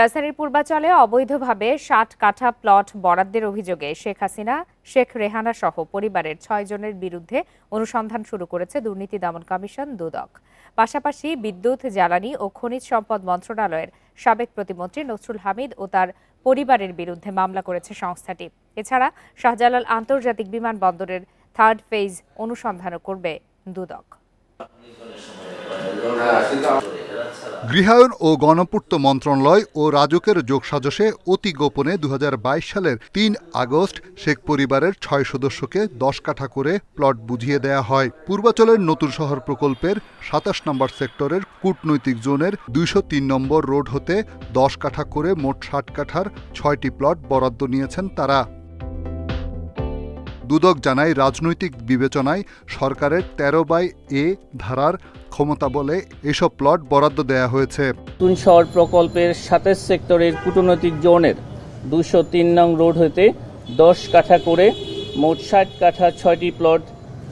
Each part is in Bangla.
রাজধানীর পূর্বাচলে অবৈধভাবে ৬০ কাঠা প্লট বরাদ্দের অভিযোগে শেখ হাসিনা, শেখ রেহানা সহ পরিবারের ৬ জনের বিরুদ্ধে অনুসন্ধান শুরু করেছে দুর্নীতি দমন কমিশন দুদক। পাশাপাশি বিদ্যুৎ, জ্বালানি ও খনিজ সম্পদ মন্ত্রণালয়ের সাবেক প্রতিমন্ত্রী নসরুল হামিদ ও তার পরিবারের বিরুদ্ধে মামলা করেছে সংস্থাটি। এছাড়া শাহজালাল আন্তর্জাতিক বিমানবন্দরের 3rd ফেজ অনুসন্ধানও করবে দুদক। গৃহায়ন ও গণপূর্ত মন্ত্রণালয় ও রাজুকের যোগসাজশে অতি গোপনে 2022 সালের 3 আগস্ট শেখ পরিবারের 6 সদস্যকে 10 কাঠা করে প্লট বুঝিয়ে দেয়া হয়। পূর্বাচলের নতুন শহর প্রকল্পের 27 নম্বর সেক্টরের কূটনৈতিক জোনের 203 নম্বর রোড হতে 10 কাঠা করে মোট 60 কাঠার 6টি প্লট বরাদ্দ নিয়েছেন তারা। দুদক জানায়, রাজনৈতিক বিবেচনায় সরকারের 13/A ধারার ক্ষমতা বলে এসব প্লট বরাদ্দ দেয়া হয়েছে। নতুন শহর প্রকল্পের 27 সেক্টরের কূটনৈতিক জোনের 203 নং রোড হতে 10 কাঠা করে মোট 60 কাঠা 6টি প্লট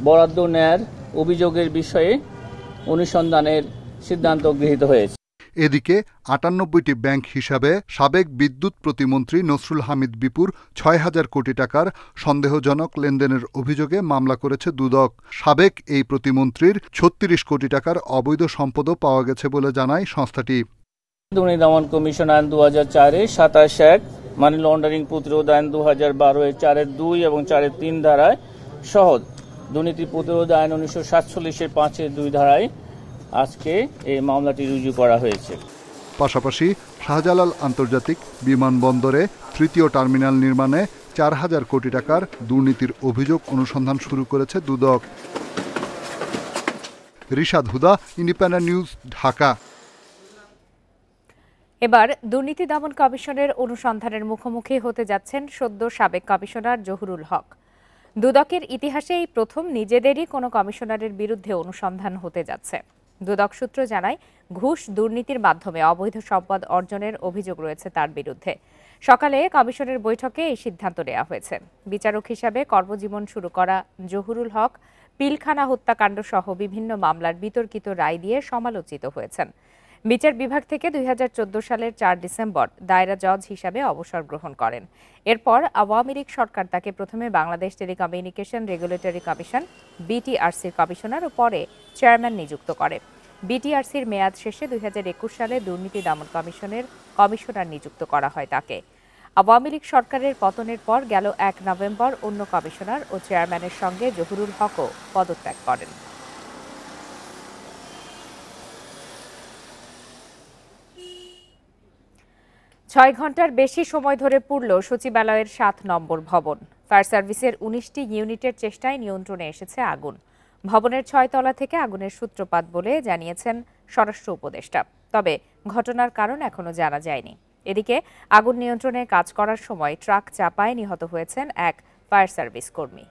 বরাদ্দ নেয়ার অভিযোগের বিষয়ে অনুসন্ধানের সিদ্ধান্ত গৃহীত হয়েছে। এদিকে 98টি ব্যাংক হিসাবে সাবেক বিদ্যুৎ প্রতিমন্ত্রী নসরুল হামিদ বিপুর 6,000 কোটি টাকার সন্দেহজনক লেনদেনের অভিযোগে মামলা করেছে দুদক। সাবেক এই প্রতিমন্ত্রীর 36 কোটি টাকার অবৈধ সম্পদও পাওয়া গেছে বলে জানায় সংস্থাটি। দুর্নীতি দমন কমিশন আইন 2004-এ 27(1), মানি লন্ডারিং প্রতিরোধ আইন 2012-এর 4(2) এবং 4(3) ধারায় সহ দুর্নীতি প্রতিরোধ আইন 1947-এর 5(2) ধারায় আজকে এই মামলাটি রুজু করা হয়েছে। পাশাপাশি শাহজালাল আন্তর্জাতিক বিমানবন্দরে 3য় টার্মিনাল নির্মাণে 4,000 কোটি টাকার দুর্নীতির অভিযোগ অনুসন্ধান শুরু করেছে দুদক। রিশাদ হুদা, ইন্ডিপেন্ডেন্ট নিউজ, ঢাকা। এবার দুর্নীতি দমন কমিশনের অনুসন্ধানের মুখোমুখি হতে যাচ্ছেন সদ্য সাবেক কমিশনার জহুরুল হক। দুদকের ইতিহাসে এই প্রথম নিজেদেরই কোনো কমিশনারের বিরুদ্ধে অনুসন্ধান হতে যাচ্ছে। দুদক সূত্র জানায়, ঘুষ দুর্নীতির মাধ্যমে অবৈধ সম্পদ অর্জনের অভিযোগ রয়েছে তার বিরুদ্ধে। সকালে কমিশনের বৈঠকে এই সিদ্ধান্ত নেওয়া হয়েছে। বিচারক হিসাবে কর্মজীবন শুরু করা জহুরুল হক পিলখানা হত্যাকাণ্ড সহ বিভিন্ন মামলার বিতর্কিত রায় দিয়ে সমালোচিত হয়েছেন। বিচার বিভাগ থেকে 2014 সালের 4 ডিসেম্বর দায়রা জজ হিসাবে অবসর গ্রহণ করেন। এরপর আওয়ামী লীগ সরকার তাকে প্রথমে বাংলাদেশ টেলিকমিউনিকেশন রেগুলেটরি কমিশন BTRCর কমিশনার ও পরে চেয়ারম্যান নিযুক্ত করে। BTRCর মেয়াদ শেষে 2021 সালে দুর্নীতি দমন কমিশনের কমিশনার নিযুক্ত করা হয় তাকে। আওয়ামী লীগ সরকারের পতনের পর গেল 1 নভেম্বর অন্য কমিশনার ও চেয়ারম্যানের সঙ্গে জহুরুল হকও পদত্যাগ করেন। ছয় ঘন্টার বেশি সময় ধরে পুড়ল সচিবালয়ের 7 নম্বর ভবন। ফায়ার সার্ভিসের 19টি ইউনিটের চেষ্টায় নিয়ন্ত্রণে এসেছে আগুন। ভবনের 6 তলা থেকে আগুনের সূত্রপাত বলে জানিয়েছেন স্বরাষ্ট্র উপদেষ্টা। তবে ঘটনার কারণ এখনো জানা যায়নি। এদিকে আগুন নিয়ন্ত্রণে কাজ করার সময় ট্রাক চাপায় নিহত হয়েছেন এক ফায়ার সার্ভিস কর্মী।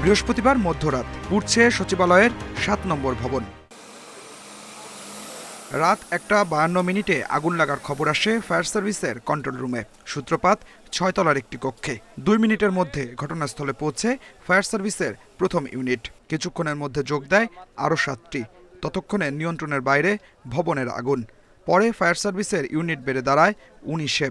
বৃহস্পতিবার মধ্যরাত পুড়ছে সচিবালয়ের 7 নম্বর ভবন। রাত 1:52 আগুন লাগার খবর আসে ফায়ার সার্ভিসের কন্ট্রোল রুমে। সূত্রপাত 6 তলার একটি কক্ষে। 2 মিনিটের মধ্যে ঘটনাস্থলে পৌঁছে ফায়ার সার্ভিসের প্রথম ইউনিট। কিছুক্ষণের মধ্যে যোগ দেয় আরও 7টি। ততক্ষণে নিয়ন্ত্রণের বাইরে ভবনের আগুন। পরে ফায়ার সার্ভিসের ইউনিট বেড়ে দাঁড়ায় 19-এ।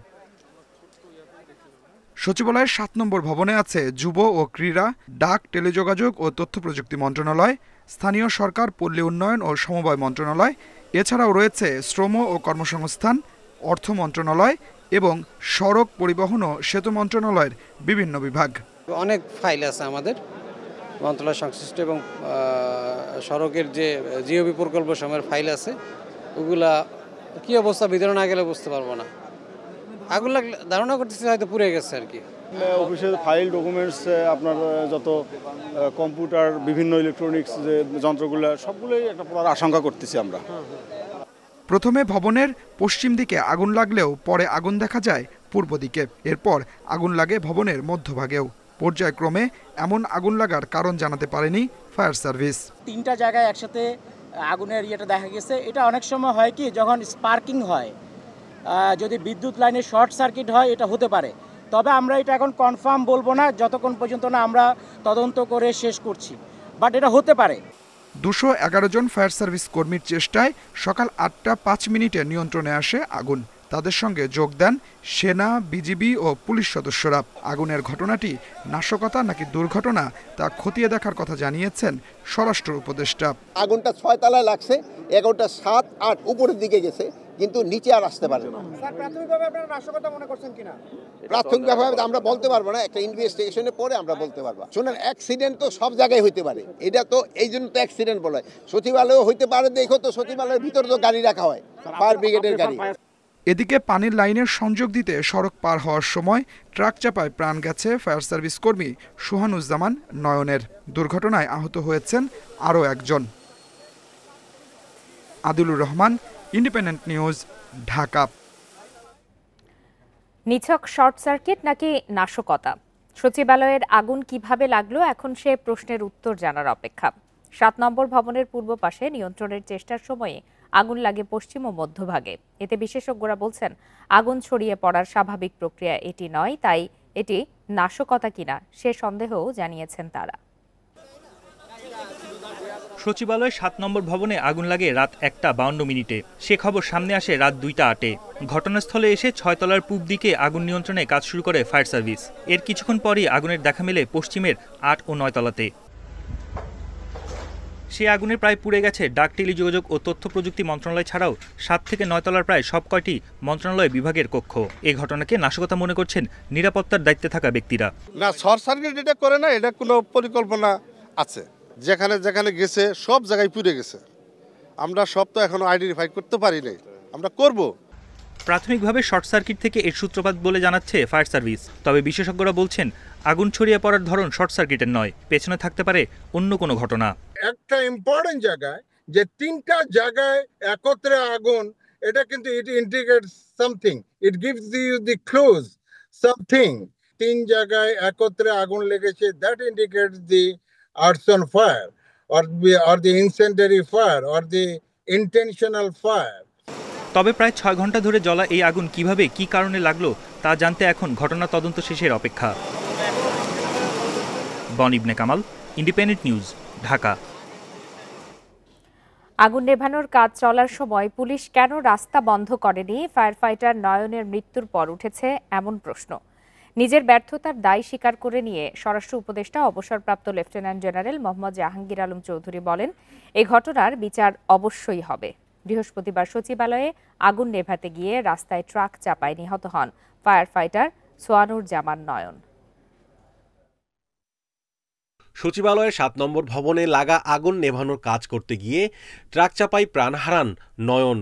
সচিবালয়ের 7 নম্বর ভবনে আছে যুব ও ক্রীড়া, ডাক, টেলিযোগাযোগ ও তথ্য প্রযুক্তি মন্ত্রণালয়, স্থানীয় সরকার, পল্লী উন্নয়ন ও সমবায় মন্ত্রণালয়। এছাড়াও রয়েছে শ্রম ও কর্মসংস্থান, অর্থ মন্ত্রণালয় এবং সড়ক পরিবহন ও সেতু মন্ত্রণালয়ের বিভিন্ন বিভাগ। অনেক ফাইল আছে আমাদের মন্ত্রণালয় সংশ্লিষ্ট এবং সড়কের যে জিওবি প্রকল্প সময়ের ফাইল আছে, ওগুলা কি অবস্থা ভিতরে না গেলে বুঝতে পারবো না। আগুন লাগলে ধারণা করতেছি হয়তো পুড়ে গেছে আর কি। অফিসের ফাইল, ডকুমেন্টস, আপনার যত কম্পিউটার, বিভিন্ন ইলেকট্রনিক্স যে যন্ত্রগুলো, সবগুলোই একটা পুরো আশঙ্কা করতেছি আমরা। প্রথমে ভবনের পশ্চিম দিকে আগুন লাগলেও পরে আগুন দেখা যায় পূর্ব দিকে। এরপর আগুন লাগে ভবনের মধ্যভাগেও। পর্যায়ক্রমে এমন আগুন লাগার কারণ জানাতে পারেনি ফায়ার সার্ভিস। 3টা জায়গায় একসাথে আগুনের ইয়েটা দেখা গেছে। এটা অনেক সময় হয় কি, যখন স্পার্কিং হয়, যদি বিদ্যুৎ লাইনে শর্ট সার্কিট হয়, এটা হতে পারে। তবে আমরা এটা এখন কনফার্ম বলবো না যতক্ষণ পর্যন্ত না আমরা তদন্ত করে শেষ করছি, বাট এটা হতে পারে। 211 জন ফায়ার সার্ভিস কর্মীর চেষ্টায় সকাল 8টা 5 মিনিটে নিয়ন্ত্রণে আসে আগুন। তাদের সঙ্গে যোগ দেন সেনা, বিজিবি ও পুলিশ সদস্যরা। আগুনের ঘটনাটি নাশকতা নাকি দুর্ঘটনা তা খতিয়ে দেখার কথা জানিয়েছেন স্বরাষ্ট্র উপদেষ্টা। আগুনটা 6 তলায় লাগছে, 11টা 7, 8 উপরের দিকে গেছে, কিন্তু নিচে আর আসতে পারে না। প্রাথমিকভাবে আপনারা নাশকতা মনে করছেন কিনা? প্রাথমিকভাবে আমরা বলতে পারবো না, একটা ইনভেস্টিগেশনের পরে আমরা বলতে পারবো। শুনেন, অ্যাক্সিডেন্ট তো সব জায়গায় হইতে পারে, এটা তো এই জন্য তো অ্যাক্সিডেন্ট বলা হয়। সচিবালয়ও হইতে পারে, দেখো তো সচিবালয়ের ভিতরে তো গাড়ি রাখা হয়, ফায়ার ব্রিগেডের গাড়ি। এদিকে পানির লাইনের সংযোগ দিতে সড়ক পার হওয়ার সময় ট্রাক চাপায় প্রাণ গেছে ফায়ার সার্ভিস কর্মী সোহানুজ্জামান নয়নের। দুর্ঘটনায় আহত হয়েছেন আরও একজন। Adilur Rahman, independent News, Dhaka. নিছক শর্ট সার্কিট নাকি নাশকতা? সচিবালয়ের আগুন কিভাবে লাগলো, এখন সে প্রশ্নের উত্তর জানার অপেক্ষা। 7 নম্বর ভবনের পূর্ব পাশে নিয়ন্ত্রণের চেষ্টার সময়ে আগুন লাগে পশ্চিম ও মধ্যভাগে। এতে বিশেষজ্ঞরা বলছেন আগুন ছড়িয়ে পড়ার স্বাভাবিক প্রক্রিয়া এটি নয়, তাই এটি নাশকতা কিনা সে সন্দেহও জানিয়েছেন তারা। সচিবালয় 7 নম্বর ভবনে আগুন লাগে রাত 1টা 52 মিনিটে। সে খবর সামনে আসে রাত 2টা 8-এ। ঘটনাস্থলে এসে 6 তলার পূব দিকে আগুন নিয়ন্ত্রণে কাজ শুরু করে ফায়ার সার্ভিস। এর কিছুক্ষণ পরই আগুনের দেখা মেলে পশ্চিমের 8 ও 9 তলাতে। সে আগুনে প্রায় পুড়ে গেছে ডাক, টেলিযোগাযোগ ও তথ্য প্রযুক্তি মন্ত্রণালয় ছাড়াও 7 থেকে 9 তলার প্রায় সব কয়টি মন্ত্রণালয় বিভাগের কক্ষ। এই ঘটনাকে নাশকতা মনে করছেন নিরাপত্তার দায়িত্বে থাকা ব্যক্তিরা। না, শর্ট সার্কিট এটা করে না, এটা কোনো পরিকল্পনা আছে। যেখানে যেখানে গেছে সব জায়গায় পুড়ে গেছে। আমরা সব তো এখনো আইডেন্টিফাই করতে পারি নাই, আমরা করব। প্রাথমিকভাবে শর্ট সার্কিট থেকে এর সূত্রপাত বলে জানাচ্ছে ফায়ার সার্ভিস। তবে বিশেষজ্ঞরা বলছেন আগুন ছড়িয়ে পড়ার ধরন শর্ট সার্কিটের নয়, পেছনে থাকতে পারে অন্য কোনো ঘটনা। একটা ইম্পর্টেন্ট জায়গায় যে 3টা জায়গায় একত্রে আগুন, এটা কিন্তু it indicates something, it gives you the clues something. 3 জায়গায় একত্রে আগুন লেগেছে, that indicates the arson fire or the incendiary fire or the intentional fire. তবে প্রায় 6 ঘন্টা ধরে জ্বলা এই আগুন কিভাবে, কি কারণে লাগলো তা জানতে এখন ঘটনা তদন্ত শেষের অপেক্ষা। বন ইবনে কামাল, ইন্ডিপেন্ডেন্ট নিউজ, ঢাকা। আগুন নেভানোর কাজ চলার সময় পুলিশ কেন রাস্তা বন্ধ করেনি? ফায়ার ফাইটার নয়নের মৃত্যুর পর উঠেছে এমন প্রশ্ন। নিজের ব্যর্থতার দায় স্বীকার করে নিয়ে স্বরাষ্ট্র উপদেষ্টা অবসরপ্রাপ্ত লেফটেন্যান্ট জেনারেল মোহাম্মদ জাহাঙ্গীর আলম চৌধুরী বলেন, এই ঘটনার বিচার অবশ্যই হবে। বৃহস্পতিবার সচিবালয়ে আগুন নেভাতে গিয়ে রাস্তায় ট্রাক চাপায় নিহত হন ফায়ার ফাইটার সোয়ানুর জামান নয়ন। সচিবালয়ের 7 নম্বর ভবনে লাগা আগুন নেভানোর কাজ করতে গিয়ে ট্রাক চাপায় প্রাণ হারান নয়ন।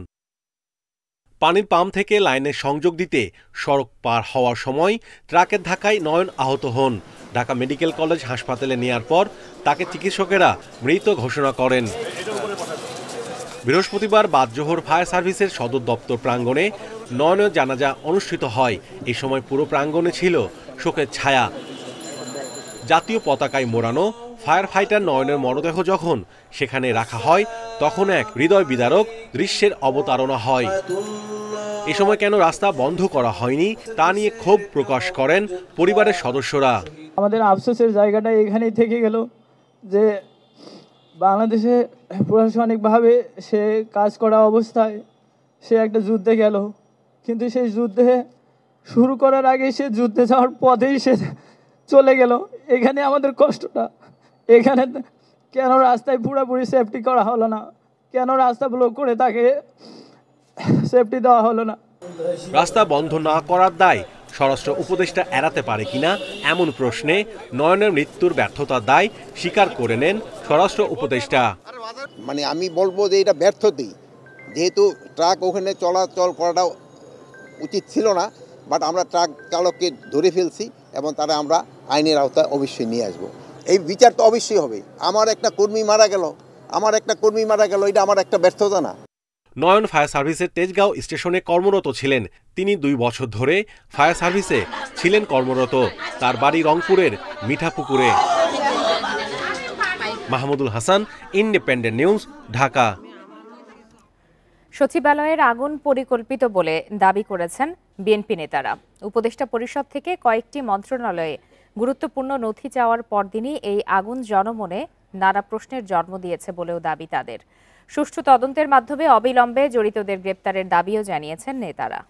পানির পাম্প থেকে লাইনের সংযোগ দিতে সড়ক পার হওয়ার সময় ট্রাকের ধাক্কায় নয়ন আহত হন। ঢাকা মেডিকেল কলেজ হাসপাতালে নেয়ার পর তাকে চিকিৎসকেরা মৃত ঘোষণা করেন। বৃহস্পতিবার বাদজোহর ফায়ার সার্ভিসের সদর দপ্তর প্রাঙ্গণে নয়নের জানাজা অনুষ্ঠিত হয়। এই সময় পুরো প্রাঙ্গণে ছিল শোকের ছায়া। জাতীয় পতাকায় মোড়ানো ফায়ার ফাইটার নয়নের মরদেহ যখন সেখানে রাখা হয়, তখন এক হৃদয় বিদারক দৃশ্যের অবতারণা হয়। এ সময় কেন রাস্তা বন্ধ করা হয়নি তা নিয়ে ক্ষোভ প্রকাশ করেন পরিবারের সদস্যরা। আমাদের আফসোসের জায়গাটা এখানেই থেকে গেল যে বাংলাদেশে প্রশাসনিকভাবে সে কাজ করা অবস্থায় সে একটা যুদ্ধে গেল, কিন্তু সেই যুদ্ধে শুরু করার আগে সে যুদ্ধে যাওয়ার পথেই সে চলে গেল। এখানে আমাদের কষ্টটা, এখানে কেন রাস্তায় পুরোপুরি সেফটি করা হলো না, কেন রাস্তা ব্লক করে তাকে সেফটি দেওয়া হলো না। রাস্তা বন্ধ না করার দায় স্বরাষ্ট্র উপদেষ্টা এড়াতে পারে কিনা এমন প্রশ্নে নয়নের মৃত্যুর ব্যর্থতার দায় স্বীকার করে নেন স্বরাষ্ট্র উপদেষ্টা। মানে আমি বলবো যে এটা ব্যর্থতাই, যেহেতু ট্রাক ওখানে চলাচল করাটা উচিত ছিল না, বাট আমরা ট্রাক চালককে ধরে ফেলছি এবং তারা আমরা আইনের আওতায় অবশ্যই নিয়ে আসবো। এই বিচার তো অবশ্যই হবে। আমার একটা কর্মী মারা গেল, এটা আমার একটা ব্যর্থতা না। নয়ন ফায়ার সার্ভিসের তেজগাঁও স্টেশনে কর্মরত ছিলেন। তিনি 2 বছর ধরে ফায়ার সার্ভিসে ছিলেন কর্মরত। তার বাড়ি রংপুরের মিঠাপুকুরে। Mahmudul Hasan, Independent News, Dhaka. সচিবালয়ের আগুন পরিকল্পিত বলে দাবি করেছেন বিএনপি নেতারা। উপদেষ্টা পরিষদ থেকে কয়েকটি মন্ত্রণালয়ে গুরুত্বপূর্ণ নথি চাওয়ার পরদিনই এই আগুন জনমনে নানা প্রশ্নের জন্ম দিয়েছে বলেও দাবি তাদের। সুষ্ঠু তদন্তের মাধ্যমে অবিলম্বে জড়িতদের গ্রেপ্তারের দাবিও জানিয়েছেন নেতারা।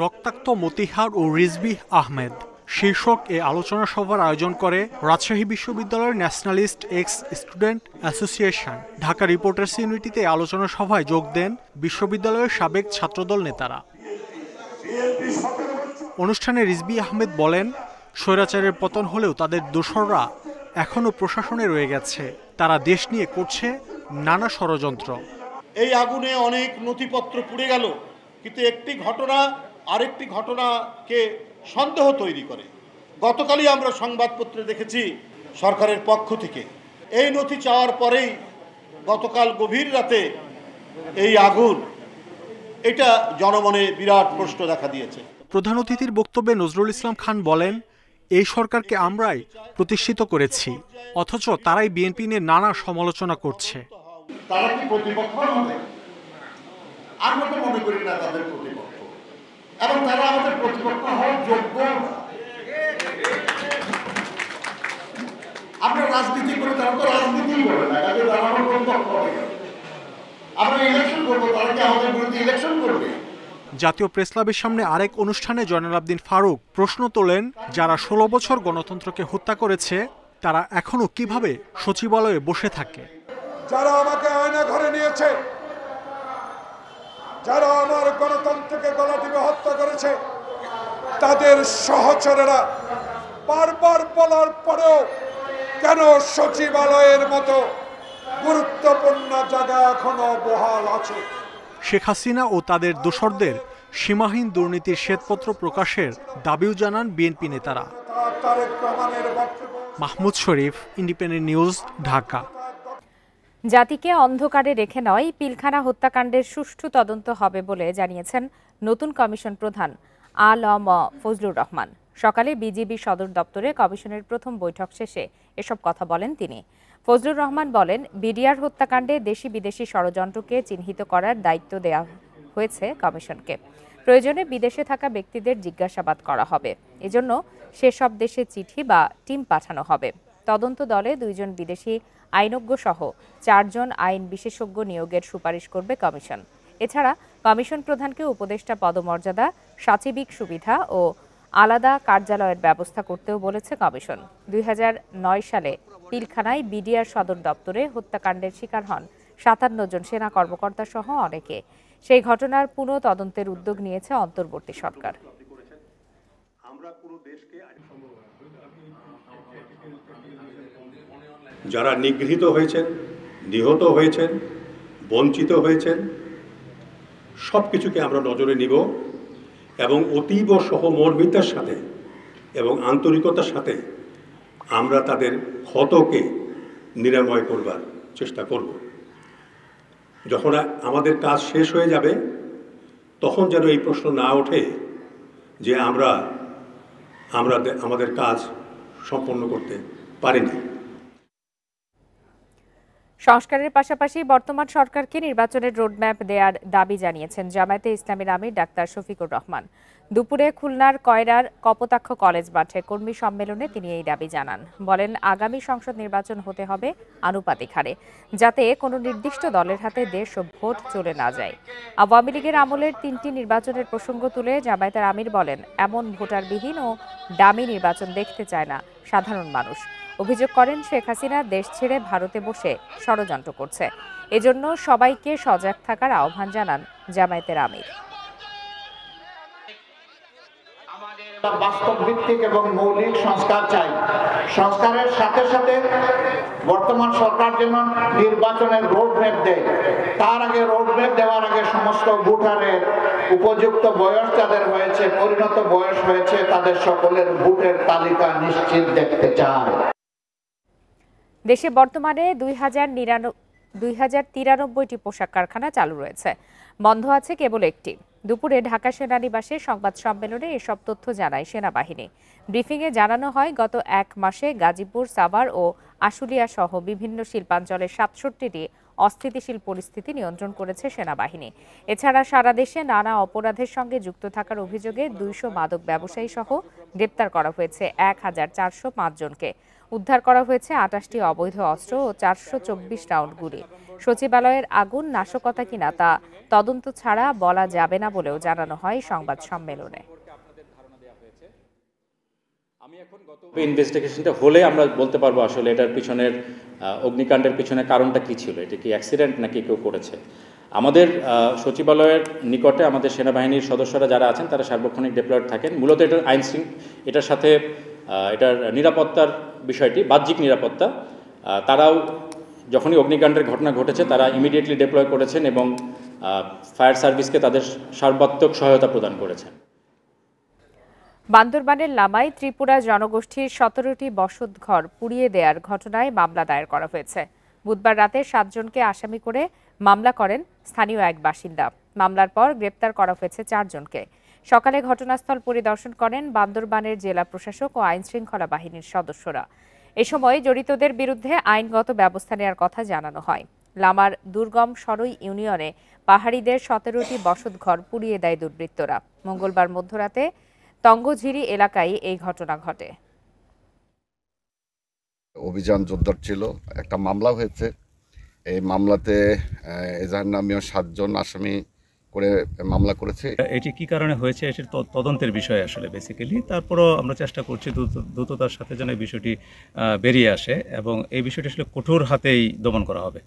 রক্তাক্ত মতিহার ও রিজভী আহমেদ শীর্ষক এ আলোচনা সভার আয়োজন করে রাজশাহী বিশ্ববিদ্যালয়ের nationalist ex student association. Dhaka reporters ইউনিটিতে আলোচনা সভায় যোগ দেন বিশ্ববিদ্যালয়ের সাবেক ছাত্রদল নেতারা। অনুষ্ঠানে রিজভী আহমেদ বলেন, স্বৈরাচারের পতন হলেও তাদের দোসররা এখনো প্রশাসনে রয়ে গেছে। তারা দেশ নিয়ে করছে নানা ষড়যন্ত্র। এই আগুনে অনেক নথিপত্র পুড়ে গেল, কিন্তু একটি ঘটনা আরেকটি ঘটনাকে সন্দেহ তৈরি করে। গতকালই আমরা সংবাদপত্রে দেখেছি সরকারের পক্ষ থেকে এই নথি চাওয়ার পরেই গতকাল গভীর রাতে এই আগুন, এটা জনমনে বিরাট প্রশ্ন দেখা দিয়েছে। প্রধান অতিথির বক্তব্যে নজরুল ইসলাম খান বলেন, এই সরকারকে আমরাই প্রতিষ্ঠিত করেছি, অথচ তারাই বিএনপি নিয়ে নানা সমালোচনা করছে। তারা কি প্রতিপক্ষ হবে? আমরা তো মনে করি না তাদের প্রতিপক্ষ, এবং তারা আমাদের প্রতিপক্ষ হওয়ার যোগ্য। আমরা রাজনীতি করি, তারা তো রাজনীতি করে না, তাদের তারা আমার প্রতিপক্ষ হবে। আমরা ইলেকশন করবো, তারা কি আমাদের বিরুদ্ধে ইলেকশন করবে? জাতীয় প্রেসক্লাবের সামনে আরেক অনুষ্ঠানে জয়নাল আবদিন ফারুক প্রশ্ন তোলেন, যারা 16 বছর গণতন্ত্রকে হত্যা করেছে তারা এখনো কিভাবে সচিবালয়ে বসে থাকে? যারা আমাকে আয়না ঘরে নিয়েছে, যারা আমার গণতন্ত্রকে গলা টিপে হত্যা করেছে, তাদের সহচরেরা বারবার বলার পরেও কেন সচিবালয়ের মতো গুরুত্বপূর্ণ জায়গা এখনো বহাল আছে? শেখ হাসিনা ও তাদের দোসরদের সীমাহীন দুর্নীতির শ্বেতপত্র প্রকাশের দাবিও জানান বিএনপি নেতারা। মাহমুদ শরীফ, ইন্ডিপেন্ডেন্ট নিউজ, ঢাকা। জাতিকে অন্ধকারে রেখে নয়, পিলখানা হত্যাকাণ্ডের সুষ্ঠু তদন্ত হবে বলে জানিয়েছেন নতুন কমিশন প্রধান আ.ল.ম ফজলুর রহমান। সকালে বিজিবি সদর দপ্তরে কমিশনের প্রথম বৈঠক শেষে এসব কথা বলেন তিনি। ফজলুর রহমান বলেন, বিডিআর হত্যাকাণ্ডে দেশি বিদেশি ষড়যন্ত্রকে চিহ্নিত করার দায়িত্ব দেওয়া হয়েছে কমিশনকে। প্রয়োজনে বিদেশে থাকা ব্যক্তিদের জিজ্ঞাসাবাদ করা হবে। এজন্য সেসব দেশে চিঠি বা টিম পাঠানো হবে। তদন্ত দলে 2 জন বিদেশি আইনজ্ঞ সহ 4 জন আইন বিশেষজ্ঞ নিয়োগের সুপারিশ করবে কমিশন। এছাড়া কমিশন প্রধানকে উপদেষ্টা পদমর্যাদা, সাচিবিক সুবিধা ও আলাদা কার্যালয়ের ব্যবস্থা করতেও বলেছে কমিশন। 2009 সালে পিলখানায় বিডিআর সদর দপ্তরে হত্যাকাণ্ডের শিকার হন 57 জন সেনা কর্মকর্তা সহ অনেকে। সেই ঘটনার পুনঃ তদন্তের উদ্যোগ নিয়েছে অন্তর্বর্তী সরকার। যারা নিগৃহীত হয়েছেন, নিহত হয়েছেন, বঞ্চিত হয়েছেন, সব কিছুকে আমরা নজরে নিব এবং অতীব সহমর্মিতার সাথে এবং আন্তরিকতার সাথে আমরা তাদের ক্ষতকে নিরাময় করবার চেষ্টা করব। যখন আমাদের কাজ শেষ হয়ে যাবে তখন যেন এই প্রশ্ন না ওঠে যে আমরা আমাদের কাজ সম্পন্ন করতে পারিনি। সংস্কারের পাশাপাশি বর্তমান সরকারকে নির্বাচনের রোডম্যাপ দেওয়ার দাবি জানিয়েছেন জামায়াতে ইসলামীর আমির ডাক্তার শফিকুর রহমান। দুপুরে খুলনার কয়রার কপোতাক্ষ কলেজ মাঠে কর্মী সম্মেলনে তিনি এই দাবি জানান। বলেন, আগামী সংসদ নির্বাচন হতে হবে আনুপাতিক হারে, যাতে কোনো নির্দিষ্ট দলের হাতে দেশ ও ভোট চলে না যায়। আওয়ামী লীগের আমলের 3টি নির্বাচনের প্রসঙ্গ তুলে জামায়াতের আমির বলেন, এমন ভোটারবিহীন ও ডামি নির্বাচন দেখতে চায় না সাধারণ মানুষ। অভিযোগ করেন, শেখ হাসিনা দেশ ছেড়ে ভারতে বসে ষড়যন্ত্র করছে। এজন্য সবাইকে সজাগ থাকার আহ্বান জানান জামায়াতের আমির। বাস্তব ভিত্তিক এবং মৌলিক সংস্কার চাই। সংস্কারের সাথে সাথে বর্তমান সরকার যেন নির্বাচনের রোডম্যাপ দেয়। তার আগে রোডম্যাপ দেওয়ার আগে সমস্ত ভোটারের উপযুক্ত বয়স যাদের হয়েছে, পরিণত বয়স হয়েছে, তাদের সকলের ভোটের তালিকা নিশ্চিত দেখতে চায়। দেশে বর্তমানে 2093টি পোশাক কারখানা চালু রয়েছে, বন্ধ আছে কেবল একটি। দুপুরে ঢাকা সেনানিবাসে সংবাদ সম্মেলনে এসব তথ্য জানায় সেনাবাহিনী। ব্রিফিংয়ে জানানো হয়, গত 1 মাসে গাজীপুর, সাভার ও আশুলিয়া সহ বিভিন্ন শিল্পাঞ্চলের ৬৭টি অস্থিতিশীল পরিস্থিতি নিয়ন্ত্রণ করেছে সেনাবাহিনী। এছাড়া সারা দেশে নানা অপরাধের সঙ্গে যুক্ত থাকার অভিযোগে ২০০ মাদক ব্যবসায়ী সহ গ্রেপ্তার করা হয়েছে ১,৪০৫ জনকে। উদ্ধার করা হয়েছে ২৮টি অবৈধ অস্ত্র ও ৪২৪ রাউন্ড গুলি। সচিবালয়ের আগুন নাশকতা কিনা তা তদন্ত ছাড়া বলা যাবে না বলেও জানানো হয় সংবাদ সম্মেলনে। ইনভেস্টিগেশনটা হলে আমরা বলতে পারবো আসলে এটার পিছনের অগ্নিকাণ্ডের পিছনে কারণটা কি ছিল, এটা কি অ্যাক্সিডেন্ট নাকি কেউ করেছে। আমাদের সচিবালয়ের নিকটে আমাদের সেনাবাহিনীর সদস্যরা যারা আছেন তারা সার্বক্ষণিক ডিপ্লয়েড থাকেন। মূলত এটার এটার সাথে এটার নিরাপত্তার বিষয়টি বাহ্যিক নিরাপত্তা, তারাও যখনই অগ্নিকাণ্ডের ঘটনা ঘটেছে তারা ইমিডিয়েটলি ডিপ্লয় করেছেন এবং ফায়ার সার্ভিসকে তাদের সর্বাত্মক সহায়তা প্রদান করেছেন। বান্দরবানের লামায় ত্রিপুরা জনগোষ্ঠীর ১৭টি বসতঘর পুড়িয়ে দেওয়ার ঘটনায় মামলা দায়ের করা হয়েছে। বুধবার রাতে ৭ জনকে আসামি করে মামলা করেন স্থানীয় এক বাসিন্দা। মামলার পর গ্রেপ্তার করা হয়েছে ৪ জনকে। সকালে ঘটনাস্থল পরিদর্শন করেন বান্দরবানের জেলা প্রশাসক ও আইনশৃঙ্খলা বাহিনীর সদস্যরা। এ সময় জড়িতদের বিরুদ্ধে আইনগত ব্যবস্থা নেওয়ার কথা জানানো হয়। লামার দুর্গম সরই ইউনিয়নে পাহাড়িদের ১৭টি বসতঘর পুড়িয়ে দেয় দুর্বৃত্তরা। মঙ্গলবার মধ্যরাতে তঙ্গঝিরি এলাকায় এই ঘটনা ঘটে। অভিযান জোরদার ছিল, একটা মামলা হয়েছে। এই মামলাতে এজাহার নামীয় ৭ জন আসামি করে মামলা করেছে। এটি কি কারণে হয়েছে এটির তদন্তের বিষয় আসলে বেসিক্যালি। তারপরও আমরা চেষ্টা করছি দ্রুততার সাথে যেন এই বিষয়টি বেরিয়ে আসে এবং এই বিষয়টি আসলে কঠোর হাতেই দমন করা হবে।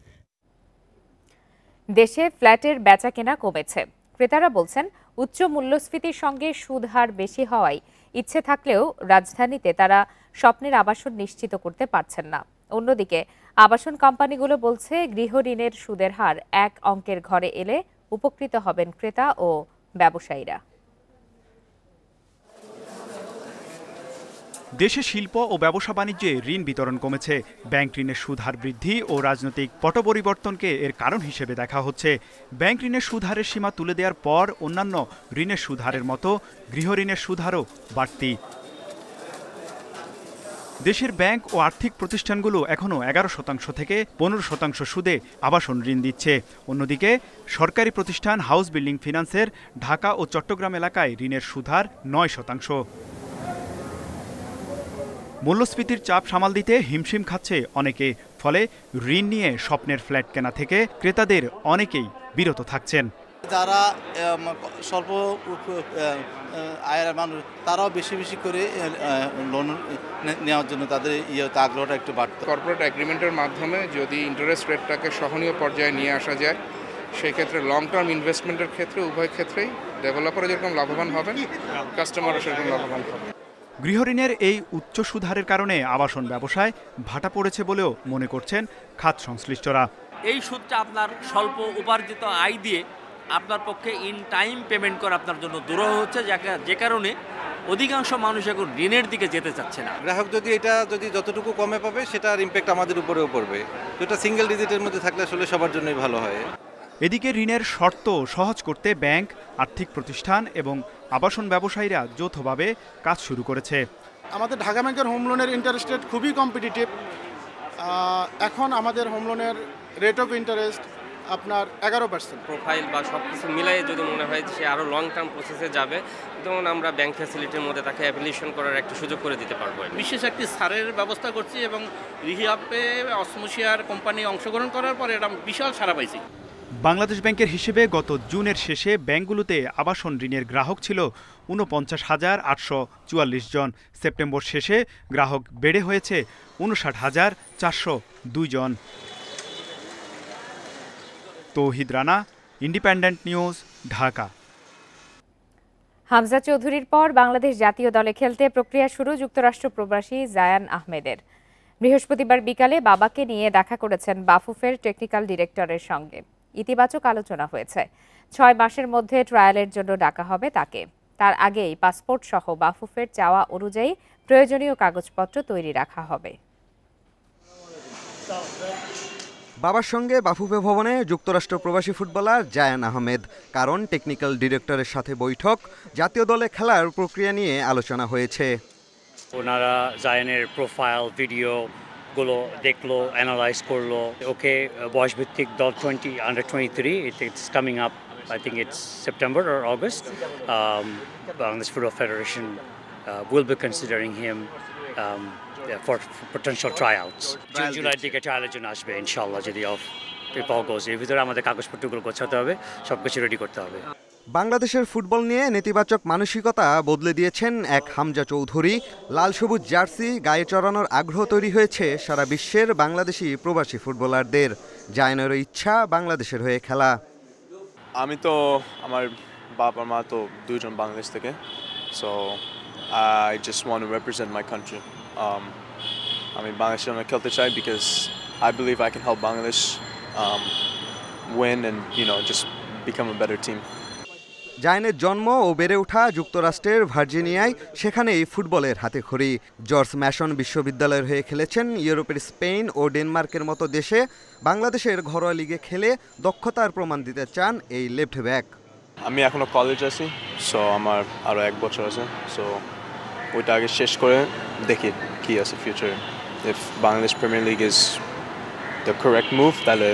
দেশে ফ্ল্যাটের বেচাকেনা কমেছে। ক্রেতারা বলছেন উচ্চ মূল্যস্ফীতির সঙ্গে সুদ হার বেশি হওয়ায় ইচ্ছে থাকলেও রাজধানীতে তারা স্বপ্নের আবাসন নিশ্চিত করতে পারছেন না। অন্যদিকে আবাসন কোম্পানিগুলো বলছে গৃহঋণের সুদের হার এক অঙ্কের ঘরে এলে উপকৃত হবেন ক্রেতা ও ব্যবসায়ীরা। দেশে শিল্প ও ব্যবসা বাণিজ্যে ঋণ বিতরণ কমেছে। ব্যাংক ঋণের সুদ হার বৃদ্ধি ও রাজনৈতিক পট পরিবর্তনকে এর কারণ হিসেবে দেখা হচ্ছে। ব্যাংক ঋণের সুদ হারের সীমা তুলে দেওয়ার পর অন্যান্য ঋণের সুদ হারের মতো গৃহ ঋণের সুদ হারও বাড়তি। দেশের ব্যাংক ও আর্থিক প্রতিষ্ঠানগুলো এখনও 11% থেকে 15% সুদে আবাসন ঋণ দিচ্ছে। অন্যদিকে সরকারি প্রতিষ্ঠান হাউস বিল্ডিং ফিন্যান্সের ঢাকা ও চট্টগ্রাম এলাকায় ঋণের সুদ হার 9%। মূল্যস্ফীতির চাপ সামাল দিতে হিমশিম খাচ্ছে অনেকে। ফলে ঋণ নিয়ে স্বপ্নের ফ্ল্যাট কেনা থেকে ক্রেতাদের অনেকেই বিরত থাকছেন। যারা স্বল্প আয়ের মানুষ তারাও বেশি বেশি করে লোন নেওয়ার জন্য তাদের আগ্রহটা একটু বাড়তো। কর্পোরেট এগ্রিমেন্টের মাধ্যমে যদি ইন্টারেস্ট রেটটাকে সহনীয় পর্যায়ে নিয়ে আসা যায়, সেক্ষেত্রে লং টার্ম ইনভেস্টমেন্টের ক্ষেত্রে উভয় ক্ষেত্রেই ডেভেলপারও যেরকম লাভবান হবেন, কাস্টমারও সেরকম লাভবান হবে। গৃহঋণের এই উচ্চ সুদহারের কারণে আবাসন ব্যবসায় ভাটা পড়েছে বলেও মনে করছেন খাত সংশ্লিষ্টরা। এই সুদটা আপনার স্বল্প উপার্জিত আয় দিয়ে আপনার পক্ষে ইন টাইম পেমেন্ট করা আপনার জন্য দুরূহ হচ্ছে, যে কারণে অধিকাংশ মানুষ এখন ঋণের দিকে যেতে চাচ্ছে না। গ্রাহক যদি যতটুকু কমে পাবে সেটার ইম্প্যাক্ট আমাদের উপরেও পড়বে। এটা সিঙ্গেল ডিজিটের মধ্যে থাকলে আসলে সবার জন্যই ভালো হয়। এদিকে ঋণের শর্ত সহজ করতে ব্যাংক, আর্থিক প্রতিষ্ঠান এবং আবাসন ব্যবসায়ীরা যৌথভাবে কাজ শুরু করেছে। আমাদের ঢাকা ব্যাংকের হোম লোনের ইন্টারেস্ট রেট খুবই কম্পিটিটিভ। এখন আমাদের হোম লোনের রেট অফ ইন্টারেস্ট আপনার 11%। প্রোফাইল বা সব কিছু মিলাই যদি মনে হয় সে আরও লং টার্ম প্রসেসে যাবে, তখন আমরা ব্যাংক ফ্যাসিলিটির মধ্যে তাকে অ্যাপ্লিকেশন করার একটা সুযোগ করে দিতে পারবো। বিশেষ একটি ছাড়ের ব্যবস্থা করছি এবং রিহিয়াপে অসমোশিয়ার কোম্পানি অংশগ্রহণ করার পরে এটা বিশাল সাড়া পাইছি। বাংলাদেশ ব্যাংকের হিসেবে গত জুনের শেষে ব্যাংকগুলোতে আবাসন ঋণের গ্রাহক ছিল 49,844 জন। সেপ্টেম্বর শেষে গ্রাহক বেড়ে হয়েছে 59,402 জন। তৌহিদ রানা, ইন্ডিপেন্ডেন্ট নিউজ, ঢাকা। হামজা চৌধুরীর পর বাংলাদেশ জাতীয় দলে খেলতে প্রক্রিয়া শুরু যুক্তরাষ্ট্র প্রবাসী জায়ান আহমেদের। বৃহস্পতিবার বিকালে বাবাকে নিয়ে দেখা করেছেন বাফুফের টেকনিক্যাল ডিরেক্টরের সঙ্গে। ইতিবাচক আলোচনা হয়েছে। 6 মাসের মধ্যে ট্রায়ালের জন্য ডাকা হবে তাকে। তার আগেই পাসপোর্ট সহ বাফুফের চাওয়া অনুযায়ী প্রয়োজনীয় কাগজপত্র তৈরি রাখা হবে। বাবার সঙ্গে বাফুফে ভবনে যুক্তরাষ্ট্র প্রবাসী ফুটবলার জায়ান আহমেদ। কারণ টেকনিক্যাল ডিরেক্টরের সাথে বৈঠক, জাতীয় দলে খেলার প্রক্রিয়া নিয়ে আলোচনা হয়েছে। ওনারা জায়ানের প্রোফাইল, ভিডিও সবগুলো দেখলো, অ্যানালাইজ করলো। ওকে বয়সভিত্তিক দল under 23, it's coming up, I think it's September or August. Bangladesh Football Federation will be considering him for potential tryouts. July দিকে ট্রায়ালের জন্য আসবে ইনশাআল্লাহ, যদি if all goes. এর ভিতরে আমাদের কাগজপত্রগুলো গোছাতে হবে, সবকিছু রেডি করতে হবে। বাংলাদেশের ফুটবল নিয়ে নেতিবাচক মানসিকতা বদলে দিয়েছেন এক হামজা চৌধুরী। লাল সবুজ জার্সি গায়ে চড়ানোর আগ্রহ তৈরি হয়েছে সারা বিশ্বের বাংলাদেশি প্রবাসী ফুটবলারদের। জায়নেরও ইচ্ছা বাংলাদেশের হয়ে খেলা। আমি তো আমার বাবা মা তো দুইজন বাংলাদেশ থেকে, so I just want to represent my country. আমি বাংলাদেশের জন্য খেলতে চাই because I believe I can help Bangladesh win and just become a better team. জায়নের জন্ম ও বেড়ে ওঠা যুক্তরাষ্ট্রের ভার্জিনিয়ায়, সেখানেই ফুটবলের হাতেখড়ি। জর্জ ম্যাসন বিশ্ববিদ্যালয়ের হয়ে খেলেছেন ইউরোপের স্পেন ও ডেনমার্কের মতো দেশে। বাংলাদেশের ঘরোয়া লিগে খেলে দক্ষতার প্রমাণ দিতে চান এই লেফট ব্যাক। আমি এখনো কলেজ আছি, সো আমার আরও 1 বছর আছে, সো ওইটা আগে শেষ করে দেখি কি আছে ফিউচারে। If Bangladesh premier league is the correct move তাহলে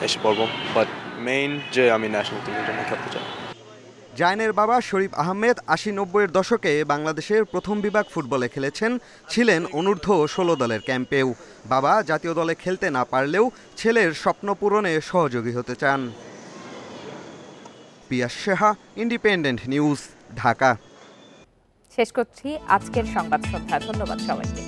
এসে পড়বো, বাট মেইন যে আমি ন্যাশনাল টিমের জন্য খেলতে চাই। জায়নের বাবা শরীফ আহমেদ 80-90-এর দশকে বাংলাদেশের প্রথম বিভাগ ফুটবলে খেলেছেন, ছিলেন অনূর্ধ্ব 16 দলের ক্যাম্পেও। বাবা জাতীয় দলে খেলতে না পারলেও ছেলের স্বপ্ন পূরণে সহযোগী হতে চান। পিয়াস শেহা, ইন্ডিপেন্ডেন্ট নিউজ, ঢাকা। শেষ করছি আজকের সংবাদ সন্ধ্যা। ধন্যবাদ সবাইকে।